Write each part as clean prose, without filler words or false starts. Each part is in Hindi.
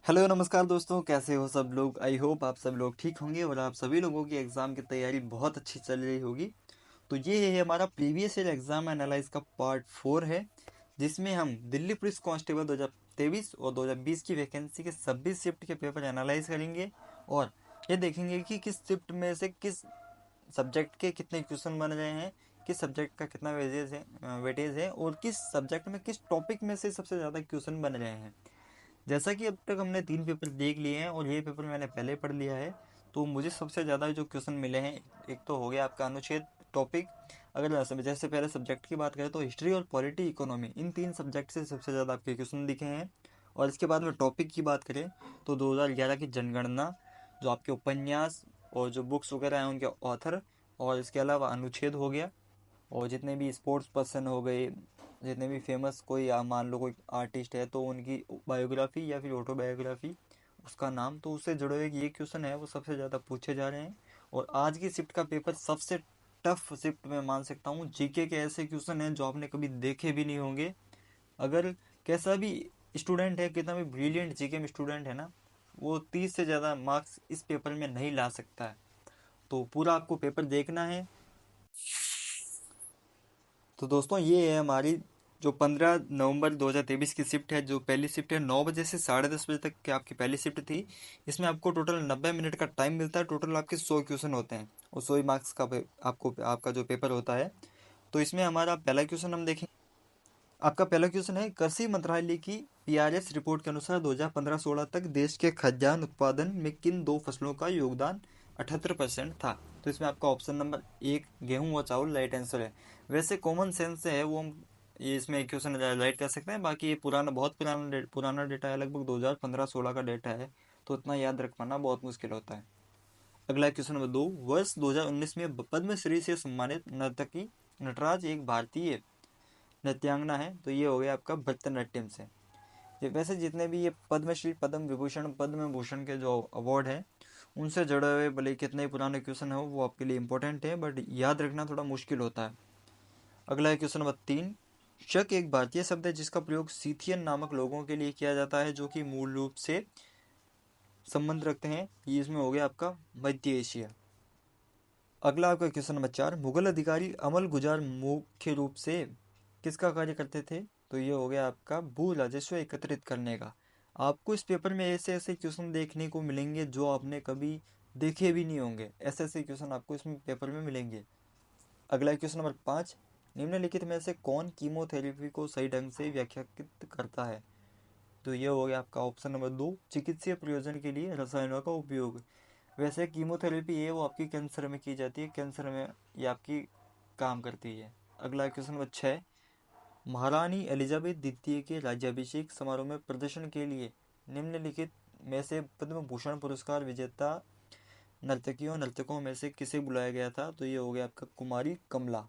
हेलो नमस्कार दोस्तों, कैसे हो सब लोग। आई होप आप सब लोग ठीक होंगे और आप सभी लोगों की एग्ज़ाम की तैयारी बहुत अच्छी चल रही होगी। तो ये है हमारा प्रीवियस ईयर एग्ज़ाम एनालाइज का पार्ट 4 है, जिसमें हम दिल्ली पुलिस कांस्टेबल 2023 और 2020 की वैकेंसी के सभी शिफ्ट के पेपर एनालाइज करेंगे और ये देखेंगे कि किस शिफ्ट में से किस सब्जेक्ट के कितने क्वेश्चन बन रहे हैं, किस सब्जेक्ट का कितना वेटेज है और किस सब्जेक्ट में किस टॉपिक में से सबसे ज़्यादा क्वेश्चन बन रहे हैं। जैसा कि अब तक हमने 3 पेपर देख लिए हैं और ये पेपर मैंने पहले पढ़ लिया है, तो मुझे सबसे ज़्यादा जो क्वेश्चन मिले हैं, एक तो हो गया आपका अनुच्छेद टॉपिक। अगर जैसे पहले सब्जेक्ट की बात करें तो हिस्ट्री और पॉलिटी इकोनॉमी, इन 3 सब्जेक्ट से सबसे ज़्यादा आपके क्वेश्चन दिखे हैं। और इसके बाद में टॉपिक की बात करें तो 2011 की जनगणना, जो आपके उपन्यास और जो बुक्स वगैरह हैं उनके ऑथर, और इसके अलावा अनुच्छेद हो गया, और जितने भी स्पोर्ट्स पर्सन हो गए, जितने भी फेमस कोई मान लो कोई आर्टिस्ट है तो उनकी बायोग्राफी या फिर ऑटोबायोग्राफी, उसका नाम, तो उससे जुड़े हुए ये क्वेश्चन है वो सबसे ज़्यादा पूछे जा रहे हैं। और आज की शिफ्ट का पेपर सबसे टफ शिफ्ट मैं मान सकता हूँ। जीके के ऐसे क्वेश्चन हैं जो आपने कभी देखे भी नहीं होंगे। अगर कैसा भी स्टूडेंट है, कितना भी ब्रिलियंट जीके में स्टूडेंट है ना, वो 30 से ज़्यादा मार्क्स इस पेपर में नहीं ला सकता है। तो पूरा आपको पेपर देखना है। तो दोस्तों ये है हमारी जो 15 नवंबर 2023 की शिफ्ट है। जो पहली शिफ्ट है 9 बजे से 10:30 बजे तक की आपकी पहली शिफ्ट थी। इसमें आपको टोटल 90 मिनट का टाइम मिलता है। टोटल आपके 100 क्वेश्चन होते हैं और 100 मार्क्स का आपको आपका जो पेपर होता है। तो इसमें हमारा पहला क्वेश्चन हम देखेंगे। आपका पहला क्वेश्चन है, कृषि मंत्रालय की पीआरएस रिपोर्ट के अनुसार 2015-16 तक देश के खाद्यान्न उत्पादन में किन दो फसलों का योगदान 78% था। तो इसमें आपका ऑप्शन नंबर 1 गेहूं व चावल राइट आंसर है। वैसे कॉमन सेंस से है वो, हम ये इसमें क्वेश्चन राइट कर सकते हैं। बाकी ये पुराना, बहुत पुराना डेटा है, लगभग 2015-16 का डेटा है, तो इतना याद रख पाना बहुत मुश्किल होता है। अगला क्वेश्चन नंबर 2, वर्ष 2019 में पद्मश्री से सम्मानित नर्तकी नटराज एक भारतीय नृत्यांगना है। तो ये हो गया आपका भरतनाट्यम से। ये वैसे जितने भी ये पद्मश्री, पद्म विभूषण, पद्म भूषण के जो अवार्ड हैं उनसे जुड़े हुए भले ही कितने ही पुराने क्वेश्चन हो, वो आपके लिए इंपॉर्टेंट है, बट याद रखना थोड़ा मुश्किल होता है। अगला है क्वेश्चन नंबर 3, शक एक भारतीय शब्द है जिसका प्रयोग सीथियन नामक लोगों के लिए किया जाता है जो कि मूल रूप से संबंध रखते हैं। ये इसमें हो गया आपका मध्य एशिया। अगला आपका क्वेश्चन नंबर 4, मुगल अधिकारी अमल गुजार मुख्य रूप से किसका कार्य करते थे। तो ये हो गया आपका भू राजस्व एकत्रित करने का। आपको इस पेपर में ऐसे ऐसे क्वेश्चन देखने को मिलेंगे जो आपने कभी देखे भी नहीं होंगे। ऐसे ऐसे क्वेश्चन आपको इसमें पेपर में मिलेंगे। अगला क्वेश्चन नंबर 5, निम्नलिखित में से कौन कीमोथेरेपी को सही ढंग से व्याख्यायित करता है। तो ये हो गया आपका ऑप्शन नंबर 2, चिकित्सीय प्रयोजन के लिए रसायनों का उपयोग। वैसे कीमोथेरेपी है वो आपकी कैंसर में की जाती है, कैंसर में ये आपकी काम करती है। अगला क्वेश्चन नंबर 6, महारानी एलिजाबेथ द्वितीय के राज्याभिषेक समारोह में प्रदर्शन के लिए निम्नलिखित में से पद्म भूषण पुरस्कार विजेता नर्तकियों नर्तकों में से किसे बुलाया गया था। तो ये हो गया आपका कुमारी कमला।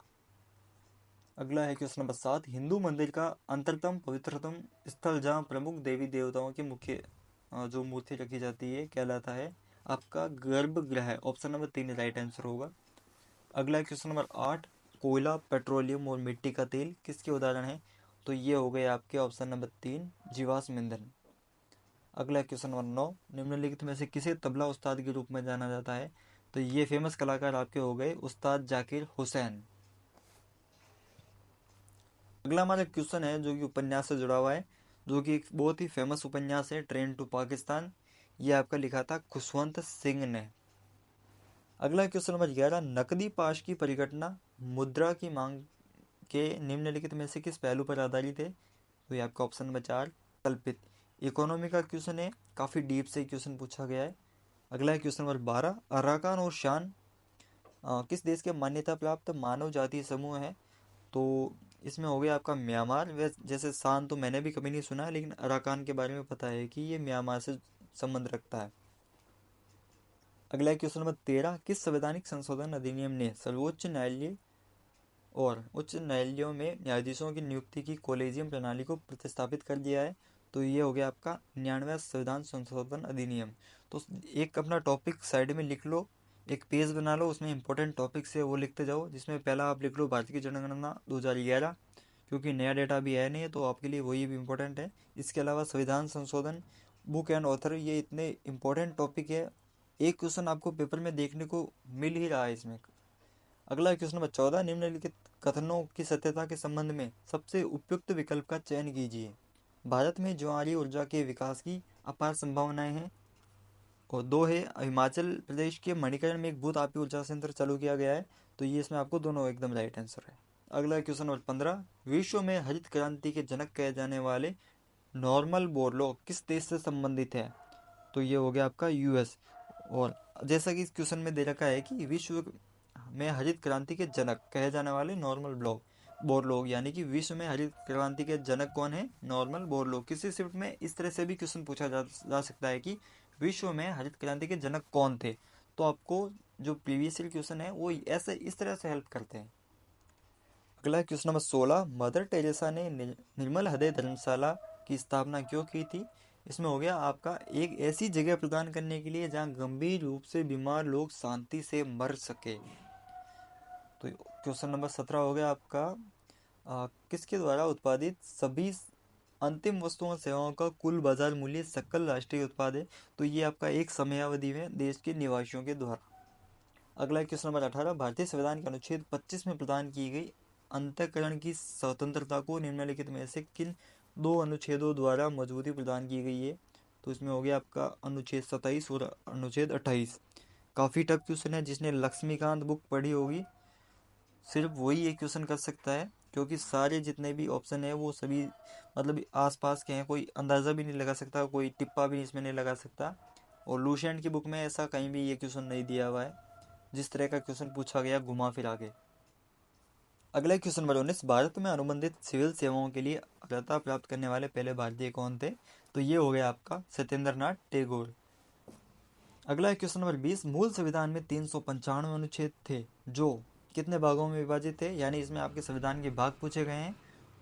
अगला है क्वेश्चन नंबर 7, हिंदू मंदिर का अंतरतम पवित्रतम स्थल जहाँ प्रमुख देवी देवताओं की मुख्य जो मूर्ति रखी जाती है कहलाता है आपका गर्भगृह। ऑप्शन नंबर 3 राइट आंसर होगा। अगला क्वेश्चन नंबर 8, कोयला, पेट्रोलियम और मिट्टी का तेल किसके उदाहरण है। तो ये हो गए आपके ऑप्शन नंबर 3 जीवाश्म ईंधन। अगला क्वेश्चन नंबर 9, निम्नलिखित में से किसे तबला उस्ताद के रूप में जाना जाता है। तो ये फेमस कलाकार आपके हो गए उस्ताद जाकिर हुसैन। अगला हमारा क्वेश्चन है जो कि उपन्यास से जुड़ा हुआ है, जो कि एक बहुत ही फेमस उपन्यास है, ट्रेन टू पाकिस्तान। ये आपका लिखा था खुशवंत सिंह ने। अगला क्वेश्चन नंबर 11, नकदी पाश की परिघटना मुद्रा की मांग के निम्नलिखित में से किस पहलू पर आधारित है। तो ये आपका ऑप्शन नंबर 4 कल्पित। इकोनॉमी का क्वेश्चन है, काफ़ी डीप से क्वेश्चन पूछा गया है। अगला है क्वेश्चन नंबर 12, अराकान और शान किस देश के मान्यता प्राप्त मानव जातीय समूह है। तो इसमें हो गया आपका म्यांमार। जैसे शान तो मैंने भी कभी नहीं सुना, लेकिन अराकान के बारे में पता है कि ये म्यांमार से संबंध रखता है। अगला क्वेश्चन नंबर 13, किस संवैधानिक संशोधन अधिनियम ने सर्वोच्च न्यायालय और उच्च न्यायालयों में न्यायाधीशों की नियुक्ति की कॉलेजियम प्रणाली को प्रतिस्थापित कर दिया है। तो ये हो गया आपका 99वां संविधान संशोधन अधिनियम। तो एक अपना टॉपिक साइड में लिख लो, एक पेज बना लो, उसमें इंपॉर्टेंट टॉपिक्स है वो लिखते जाओ। जिसमें पहला आप लिख लो भारत की जनगणना 2011, क्योंकि नया डेटा भी है नहीं तो आपके लिए वही भी इम्पोर्टेंट है। इसके अलावा संविधान संशोधन बुक एंड ऑथर, ये इतने इम्पोर्टेंट टॉपिक है, एक क्वेश्चन आपको पेपर में देखने को मिल ही रहा है इसमें। अगला क्वेश्चन नंबर 14, निम्नलिखित कथनों की सत्यता के संबंध में सबसे उपयुक्त विकल्प का चयन कीजिए। भारत में ज्वारीय ऊर्जा के विकास की अपार संभावनाएं हैं। और 2 है, हिमाचल प्रदेश के मणिकरण में एक भू तापीय ऊर्जा संयंत्र चालू किया गया है। तो ये इसमें आपको दोनों एकदम राइट आंसर है। अगला क्वेश्चन नंबर 15, विश्व में हरित क्रांति के जनक कहे जाने वाले नॉर्मन बोरलॉग किस देश से संबंधित है? तो ये हो गया आपका यूएस। और जैसा कि इस क्वेश्चन में दे रखा है कि विश्व में हरित क्रांति के जनक कहे जाने वाले नॉर्मन बोरलॉग, यानी कि विश्व में हरित क्रांति के जनक कौन है? Norman Borlaug. किसी शिफ्ट में इस तरह से भी क्वेश्चन पूछा जा सकता है कि विश्व में हरित क्रांति के जनक कौन थे, तो आपको जो प्रीवियस ईयर क्वेश्चन है वो ऐसे इस तरह से हेल्प करते हैं। अगला क्वेश्चन नंबर 16, मदर टेरेसा ने निर्मल हृदय धर्मशाला की स्थापना क्यों की थी? इसमें हो गया आपका एक ऐसी जगह प्रदान करने के लिए जहां गंभीर रूप से बीमार लोग शांति से मर सके। तो क्वेश्चन नंबर 17 हो गया आपका किसके द्वारा उत्पादित सभी अंतिम वस्तुओं और सेवाओं का कुल बाजार मूल्य सकल राष्ट्रीय उत्पाद है? तो ये आपका एक समयावधि में देश के निवासियों के द्वारा। अगला क्वेश्चन नंबर 18, भारतीय संविधान के अनुच्छेद 25 में प्रदान की गई अंतःकरण की स्वतंत्रता को निम्नलिखित में से किन 2 अनुच्छेदों द्वारा मजबूती प्रदान की गई है? तो इसमें हो गया आपका अनुच्छेद 27 और अनुच्छेद 28। काफ़ी टफ क्वेश्चन है, जिसने लक्ष्मीकांत बुक पढ़ी होगी सिर्फ वही ये क्वेश्चन कर सकता है, क्योंकि सारे जितने भी ऑप्शन है वो सभी मतलब आसपास के हैं, कोई अंदाज़ा भी नहीं लगा सकता, कोई टिप्पा भी इसमें नहीं लगा सकता। और लूसेंट की बुक में ऐसा कहीं भी ये क्वेश्चन नहीं दिया हुआ है जिस तरह का क्वेश्चन पूछा गया घुमा फिरा के। अगला क्वेश्चन नंबर 19, भारत में अनुबंधित सिविल सेवाओं के लिए अर्हता प्राप्त करने वाले पहले भारतीय कौन थे? तो ये हो गया आपका सत्येंद्र नाथ टैगोर। अगला क्वेश्चन नंबर 20, मूल संविधान में 395 अनुच्छेद थे जो कितने भागों में विभाजित थे? यानी इसमें आपके संविधान के भाग पूछे गए हैं।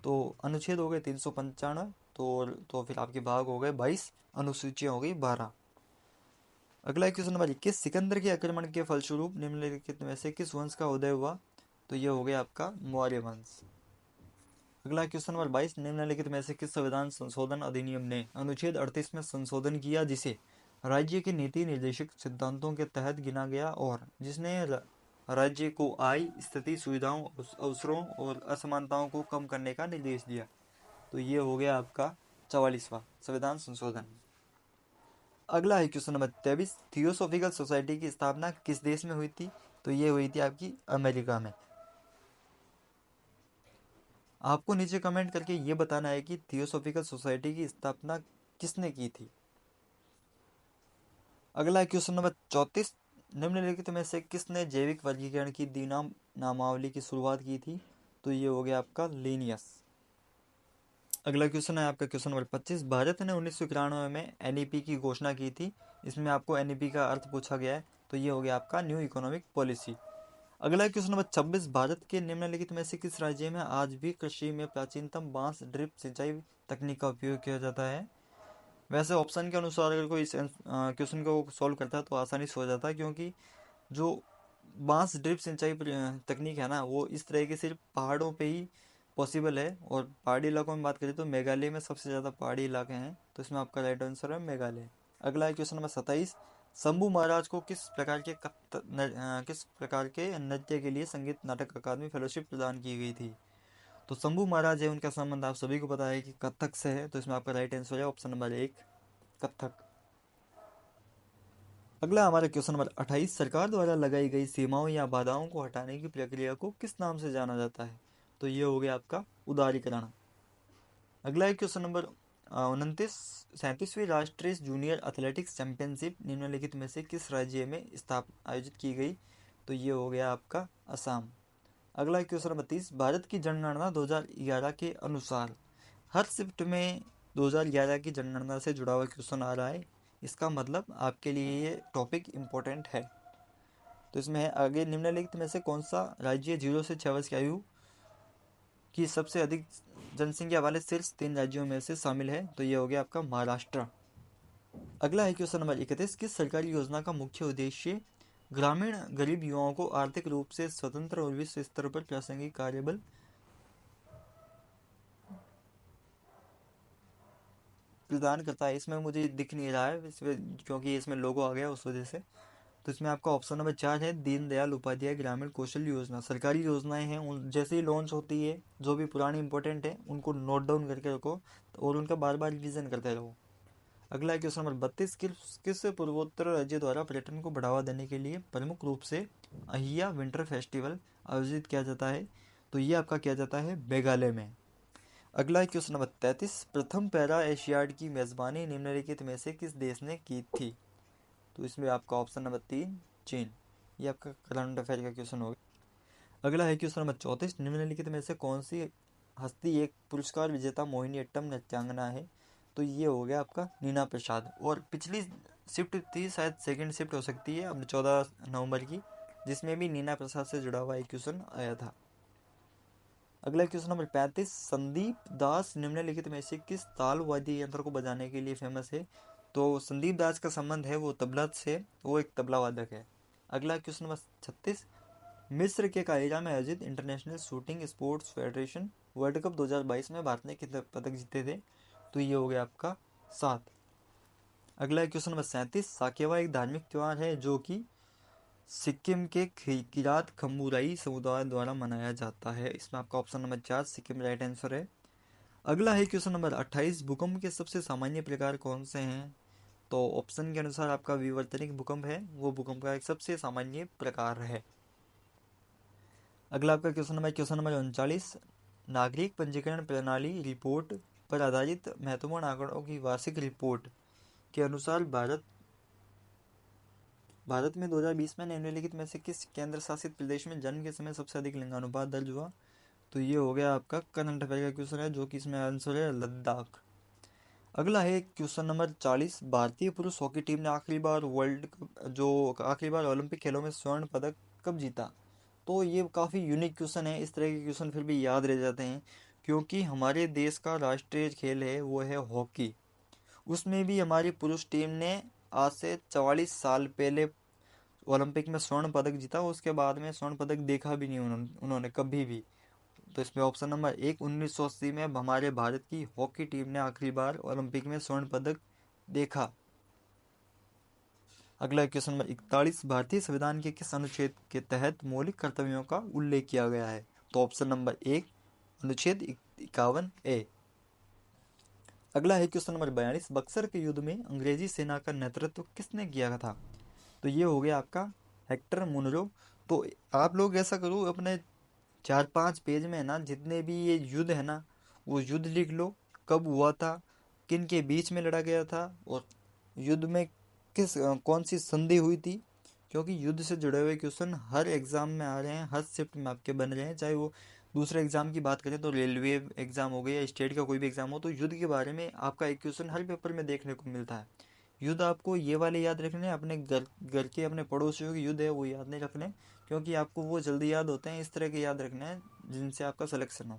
तो अनुच्छेद हो गए 395, तो फिर आपके भाग हो गए 22, अनुसूचियां हो गई 12। अगला क्वेश्चन नंबर 21, सिकंदर के आक्रमण के फलस्वरूप निम्नलिखित में से किस वंश का उदय हुआ? तो ये हो गया आपका मौर्य वंश। अगला क्वेश्चन नंबर 22, निम्नलिखित में से किस संविधान संशोधन अधिनियम ने अनुच्छेद 38 में संशोधन किया जिसे राज्य के नीति निर्देशक सिद्धांतों के तहत गिना गया और जिसने राज्य को आय, स्थिति, सुविधाओं, अवसरों और असमानताओं को कम करने का निर्देश दिया? तो ये हो गया आपका 44वां संविधान संशोधन। अगला है क्वेश्चन नंबर 23, थियोसॉफिकल सोसाइटी की स्थापना किस देश में हुई थी? तो ये हुई थी आपकी अमेरिका में। आपको नीचे कमेंट करके ये बताना है कि थियोसॉफिकल सोसाइटी की स्थापना किसने की थी। अगला है क्वेश्चन नंबर 34, निम्नलिखित में से किसने जैविक वर्गीकरण की द्विनाम नामावली की शुरुआत की थी? तो ये हो गया आपका लिनियस। अगला क्वेश्चन है आपका क्वेश्चन नंबर 25, भारत ने 1991 में एनईपी की घोषणा की थी। इसमें आपको एनईपी का अर्थ पूछा गया है। तो ये हो गया आपका न्यू इकोनॉमिक पॉलिसी। अगला क्वेश्चन नंबर 26, भारत के निम्नलिखित में से किस राज्य में आज भी कृषि में प्राचीनतम बांस ड्रिप सिंचाई तकनीक का उपयोग किया जाता है? वैसे ऑप्शन के अनुसार अगर कोई क्वेश्चन को सॉल्व करता है तो आसानी से हो जाता है, क्योंकि जो बांस ड्रिप सिंचाई तकनीक है ना, वो इस तरह के सिर्फ पहाड़ों पे ही पॉसिबल है। और पहाड़ी इलाकों में बात करें तो मेघालय में सबसे ज़्यादा पहाड़ी इलाके हैं, तो इसमें आपका राइट आंसर है मेघालय। अगला है क्वेश्चन नंबर 27, शंभू महाराज को किस प्रकार के नृत्य के लिए संगीत नाटक अकादमी फेलोशिप प्रदान की गई थी? तो शंभू महाराज है, उनका संबंध आप सभी को पता है कि कथक से है, तो इसमें आपका राइट आंसर है ऑप्शन नंबर 1, कथक। अगला हमारा क्वेश्चन नंबर 28, सरकार द्वारा लगाई गई सीमाओं या बाधाओं को हटाने की प्रक्रिया को किस नाम से जाना जाता है? तो ये हो गया आपका उदारीकरण। अगला है क्वेश्चन नंबर 29, 37वीं राष्ट्रीय जूनियर एथलेटिक्स चैंपियनशिप निम्नलिखित में से किस राज्य में आयोजित की गई? तो ये हो गया आपका असम। अगला क्वेश्चन नंबर 30, भारत की जनगणना 2011 के अनुसार हर शिफ्ट में 2011 की जनगणना से जुड़ा हुआ क्वेश्चन आ रहा है। इसका मतलब आपके लिए ये टॉपिक इम्पोर्टेंट है। तो इसमें है आगे निम्नलिखित में से कौन सा राज्य 0 से 6 वर्ष की आयु की सबसे अधिक जनसंख्या वाले शीर्ष 3 राज्यों में से शामिल है? तो ये हो गया आपका महाराष्ट्र। अगला है क्वेश्चन नंबर 31, किस सरकारी योजना का मुख्य उद्देश्य ग्रामीण गरीब युवाओं को आर्थिक रूप से स्वतंत्र और विश्व स्तर पर प्रासंगिक कार्यबल प्रदान करता है, इसमें मुझे दिख नहीं रहा है इसमें क्योंकि इसमें लोगो आ गया उस वजह से। तो इसमें आपका ऑप्शन नंबर 4 है दीनदयाल उपाध्याय ग्रामीण कौशल योजना। सरकारी योजनाएं हैं, उन जैसे ही लॉन्च होती है जो भी पुरानी इंपॉर्टेंट है उनको नोट डाउन करके रखो और उनका बार बार रिवीजन करते रहो। अगला है क्वेश्चन नंबर 32, किस पूर्वोत्तर राज्य द्वारा पर्यटन को बढ़ावा देने के लिए प्रमुख रूप से अहिया विंटर फेस्टिवल आयोजित किया जाता है? तो ये आपका किया जाता है मेघालय में। अगला है क्वेश्चन नंबर 33, प्रथम पैरा एशियाड की मेजबानी निम्नलिखित में से किस देश ने की थी? तो इसमें आपका ऑप्शन नंबर 3 चीन। ये आपका करंट अफेयर का क्वेश्चन होगा। अगला है क्वेश्चन नंबर 34, निम्नलिखित में से कौन सी हस्ती एक पुरस्कार विजेता मोहिनीअट्टम नृत्यांगना है? तो ये हो गया आपका नीना प्रसाद। और पिछली शिफ्ट थी, शायद सेकंड शिफ्ट हो सकती है अब 14 नवंबर की, जिसमें भी नीना प्रसाद से जुड़ा हुआ एक क्वेश्चन आया था। अगला क्वेश्चन नंबर 35, संदीप दास निम्नलिखित में से किस ताल वाद्य यंत्र को बजाने के लिए फेमस है? तो संदीप दास का संबंध है वो तबला से, वो एक तबला वादक है। अगला क्वेश्चन नंबर 36, मिस्र के काहिरा में आयोजित international shooting sports federation world cup 2022 में भारत ने कितने पदक जीते थे? तो ये हो गया आपका 7। अगला क्वेश्चन नंबर 37, साकेवा एक धार्मिक त्योहार है जो कि सिक्किम के किरात खम्बुराई समुदाय द्वारा मनाया जाता है। इसमें आपका option number 4 Sikkim right answer है। अगला है क्वेश्चन नंबर 28, भूकंप के सबसे सामान्य प्रकार कौन से हैं? तो ऑप्शन के अनुसार आपका विवर्तनिक भूकंप है, वो भूकंप का एक सबसे सामान्य प्रकार है। अगला आपका क्वेश्चन नंबर 39, नागरिक पंजीकरण प्रणाली रिपोर्ट पर आधारित महत्वपूर्ण आंकड़ों की वार्षिक रिपोर्ट के अनुसार भारत में 2020 में निम्नलिखित में से किस केंद्र शासित प्रदेश में जन्म के समय सबसे अधिक लिंगानुपात दर्ज हुआ? तो ये हो गया आपका करंट अफेयर का क्वेश्चन है, जो कि इसमें आंसर है लद्दाख। अगला है क्वेश्चन नंबर 40, भारतीय पुरुष हॉकी टीम ने आखिरी बार ओलंपिक खेलों में स्वर्ण पदक कब जीता? तो ये काफ़ी यूनिक क्वेश्चन है, इस तरह के क्वेश्चन फिर भी याद रह जाते हैं क्योंकि हमारे देश का राष्ट्रीय खेल है वो है हॉकी। उसमें भी हमारी पुरुष टीम ने आज से 44 साल पहले ओलंपिक में स्वर्ण पदक जीता, उसके बाद में स्वर्ण पदक देखा भी नहीं उन्होंने कभी भी। तो इसमें ऑप्शन नंबर 1, 1980 में हमारे भारत की हॉकी टीम ने आखिरी बार ओलंपिक में स्वर्ण पदक देखा। अगला क्वेश्चन नंबर 41, भारतीय संविधान के किस अनुच्छेद के तहत मौलिक कर्तव्यों का उल्लेख किया गया है? तो ऑप्शन नंबर 1 अनुच्छेद 51A। अगला है क्वेश्चन नंबर 42, बक्सर के युद्ध में अंग्रेजी सेना का नेतृत्व किसने किया था? तो ये हो गया आपका हेक्टर मुनरो। तो आप लोग ऐसा करो, अपने 4-5 पेज में है ना जितने भी ये युद्ध है ना वो युद्ध लिख लो, कब हुआ था, किन के बीच में लड़ा गया था, और युद्ध में कौन सी संधि हुई थी। क्योंकि युद्ध से जुड़े हुए क्वेश्चन हर एग्जाम में आ रहे हैं, हर शिफ्ट में आपके बन रहे हैं, चाहे वो दूसरे एग्जाम की बात करें तो रेलवे एग्जाम हो गया या स्टेट का कोई भी एग्जाम हो, तो युद्ध के बारे में आपका एक क्वेश्चन हर पेपर में देखने को मिलता है। युद्ध आपको ये वाले याद रखने, अपने घर के अपने पड़ोसियों के युद्ध है वो याद नहीं रखने, क्योंकि आपको वो जल्दी याद होते हैं, इस तरह के याद रखना है जिनसे आपका सिलेक्शन हो।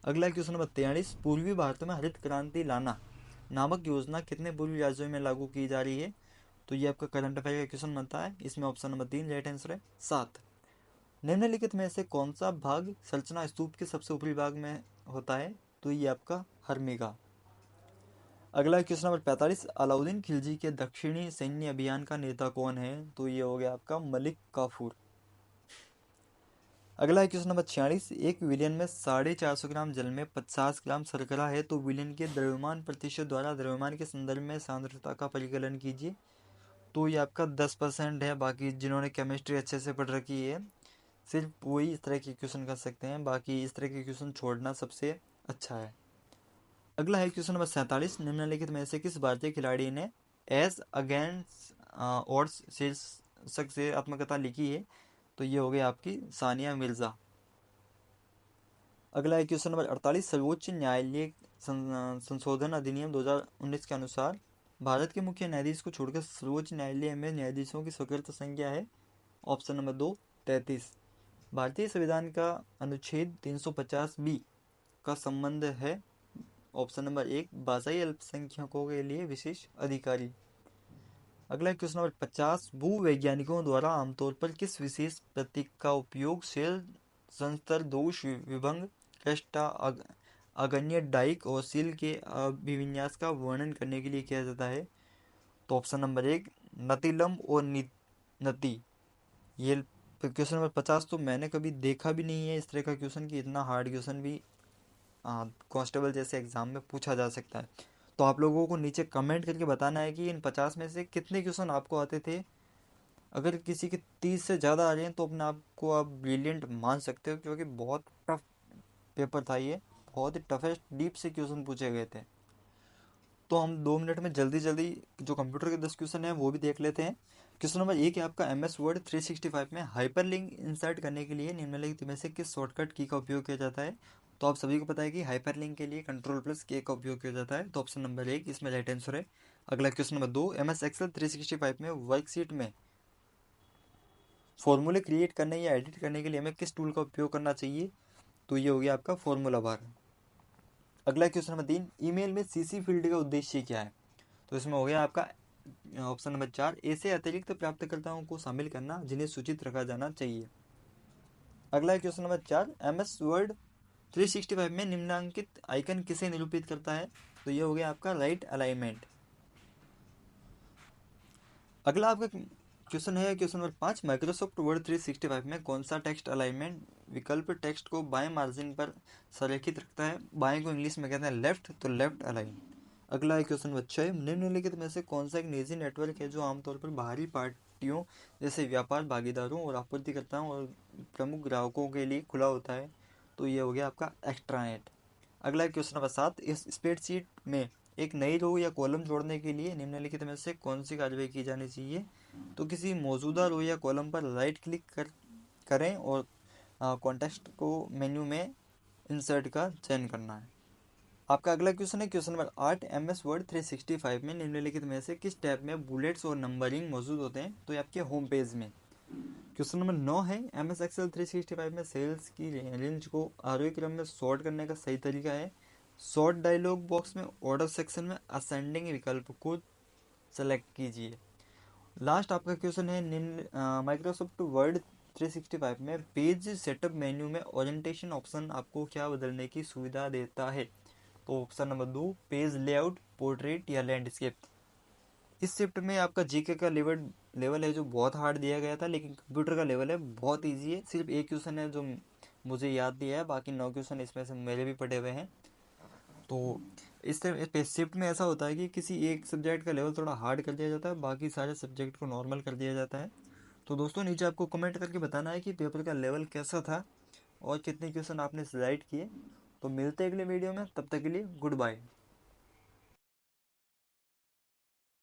अगला क्वेश्चन नंबर 43, पूर्वी भारत में हरित क्रांति लाना नामक योजना कितने पूर्वी राज्यों में लागू की जा रही है? तो ये आपका करंट अफेयर का क्वेश्चन बनता है, इसमें ऑप्शन नंबर 3 राइट आंसर है। 7, निम्नलिखित में से कौन सा भाग संरचना स्तूप के सबसे ऊपरी भाग में होता है? तो ये आपका हर्मिगा। अगला क्वेश्चन नंबर 45, अलाउद्दीन खिलजी के दक्षिणी सैन्य अभियान का नेता कौन है? तो ये हो गया आपका मलिक काफूर। अगला क्वेश्चन नंबर 46, एक विलियन में 450 ग्राम जल में 50 ग्राम शर्करा है तो विलियन के द्रव्यमान प्रतिशत द्वारा द्रव्यमान के संदर्भ में सांद्रता का परिकलन कीजिए। तो ये आपका 10% है। बाकी जिन्होंने केमिस्ट्री अच्छे से पढ़ रखी है सिर्फ वही इस तरह के क्वेश्चन कर सकते हैं, बाकी इस तरह के क्वेश्चन छोड़ना सबसे अच्छा है। अगला है क्वेश्चन नंबर 47, निम्नलिखित में से किस भारतीय खिलाड़ी ने एज अगेंस्ट ऑड्स शीर्षक से आत्मकथा लिखी है? तो ये हो गई आपकी सानिया मिर्जा। अगला है क्वेश्चन नंबर 48, सर्वोच्च न्यायालय संशोधन अधिनियम 2019 के अनुसार भारत के मुख्य न्यायाधीश को छोड़कर सर्वोच्च न्यायालय में न्यायाधीशों की स्वीकृत संख्या है? Option number 2 33। भारतीय संविधान का अनुच्छेद 350B का संबंध है? ऑप्शन नंबर 1 भाषाई अल्पसंख्यकों के लिए विशेष अधिकारी। अगला क्वेश्चन नंबर 50, भूवैज्ञानिकों द्वारा आमतौर पर किस विशेष प्रतीक का उपयोग शेल संस्तर दोष विभंग कृष्टा अगन्य डाइक और सील के अभिविन्यास का वर्णन करने के लिए किया जाता है? तो ऑप्शन नंबर 1 नतिलम और नति। ये क्वेश्चन नंबर 50 तो मैंने कभी देखा भी नहीं है इस तरह का क्वेश्चन, कि इतना हार्ड क्वेश्चन भी कांस्टेबल जैसे एग्जाम में पूछा जा सकता है। तो आप लोगों को नीचे कमेंट करके बताना है कि इन 50 में से कितने क्वेश्चन आपको आते थे। अगर किसी के 30 से ज़्यादा आ रहे हैं तो अपने आप को आप ब्रिलियंट मान सकते हो, क्योंकि बहुत टफ पेपर था ये, बहुत ही टफेस्ट डीप से क्वेश्चन पूछे गए थे। तो हम 2 मिनट में जल्दी जल्दी जो कंप्यूटर के 10 क्वेश्चन हैं वो भी देख लेते हैं। क्वेश्चन नंबर 1 है आपका, MS वर्ड 365 में हाइपरलिंक इंसर्ट करने के लिए निम्नलिखित में से किस शॉर्टकट की का उपयोग किया जाता है? तो आप सभी को पता है कि हाइपरलिंक के लिए Ctrl+K का उपयोग किया जाता है। तो ऑप्शन नंबर 1 इसमें राइट आंसर है। अगला क्वेश्चन नंबर 2, MS एक्सेल 365 में वर्कशीट में फॉर्मूले क्रिएट करने या एडिट करने के लिए हमें किस टूल का उपयोग करना चाहिए? तो ये हो गया आपका फॉर्मूला बार। अगला क्वेश्चन नंबर 3, ईमेल में CC फील्ड का उद्देश्य क्या है? तो इसमें हो गया आपका ऑप्शन नंबर 4, ऐसे अतिरिक्त प्राप्तकर्ताओं को शामिल करना जिन्हें सूचित रखा जाना चाहिए। अगला क्वेश्चन नंबर 4, MS वर्ड 365 में निम्नांकित आइकन किसे निरूपित करता है? तो ये हो गया आपका राइट अलाइनमेंट। अगला आपका क्वेश्चन है क्वेश्चन नंबर 5, माइक्रोसॉफ्ट वर्ड 365 में कौन सा टेक्स्ट अलाइनमेंट विकल्प टेक्स्ट को बाएं मार्जिन पर संरेखित रखता है? बाएं को इंग्लिश में कहते हैं लेफ्ट, तो लेफ्ट अलाइन। अगला है क्वेश्चन नंबर 6, निम्नलिखित में से कौन सा एक निजी नेटवर्क है जो आमतौर पर बाहरी पार्टियों जैसे व्यापार भागीदारों और आपूर्तिकर्ताओं और प्रमुख ग्राहकों के लिए खुला होता है? तो ये हो गया आपका एक्स्ट्रानेट। अगला क्वेश्चन नंबर 7, इस स्प्रेडशीट में एक नई रो या कॉलम जोड़ने के लिए निम्नलिखित में से कौन सी कार्रवाई की जानी चाहिए? तो किसी मौजूदा रो या कॉलम पर राइट क्लिक करें और कॉन्टेक्स्ट को मेन्यू में इंसर्ट का चयन करना है। आपका अगला क्वेश्चन है क्वेश्चन नंबर 8, MS वर्ड 365 में निम्नलिखित में से किस टैब में बुलेट्स और नंबरिंग मौजूद होते हैं? तो ये आपके होम पेज में। क्वेश्चन नंबर 9 है, MS एक्सेल 365 में सेल्स की रेंज को आरोही क्रम में सॉर्ट करने का सही तरीका है? सॉर्ट डायलॉग बॉक्स में ऑर्डर सेक्शन में असेंडिंग विकल्प को सेलेक्ट कीजिए। लास्ट आपका क्वेश्चन है, निम्न माइक्रोसॉफ्ट वर्ड 365 में पेज सेटअप मेन्यू में ओरिएंटेशन ऑप्शन आपको क्या बदलने की सुविधा देता है? तो option number 2, page layout, portrait या लैंडस्केप। इस शिफ्ट में आपका जीके का लेवल है जो बहुत हार्ड दिया गया था, लेकिन कंप्यूटर का लेवल है बहुत इजी है। सिर्फ एक क्वेश्चन है जो मुझे याद दिया है, बाकी 9 क्वेश्चन इसमें से मेरे भी पढ़े हुए हैं। तो इस तरह शिफ्ट में ऐसा होता है कि किसी एक सब्जेक्ट का लेवल थोड़ा हार्ड कर दिया जाता है, बाकी सारे सब्जेक्ट को नॉर्मल कर दिया जाता है। तो दोस्तों नीचे आपको कमेंट करके बताना है कि पेपर का लेवल कैसा था और कितने क्वेश्चन आपने राइट किए। तो मिलते हैं अगले वीडियो में, तब तक के लिए गुड बाय।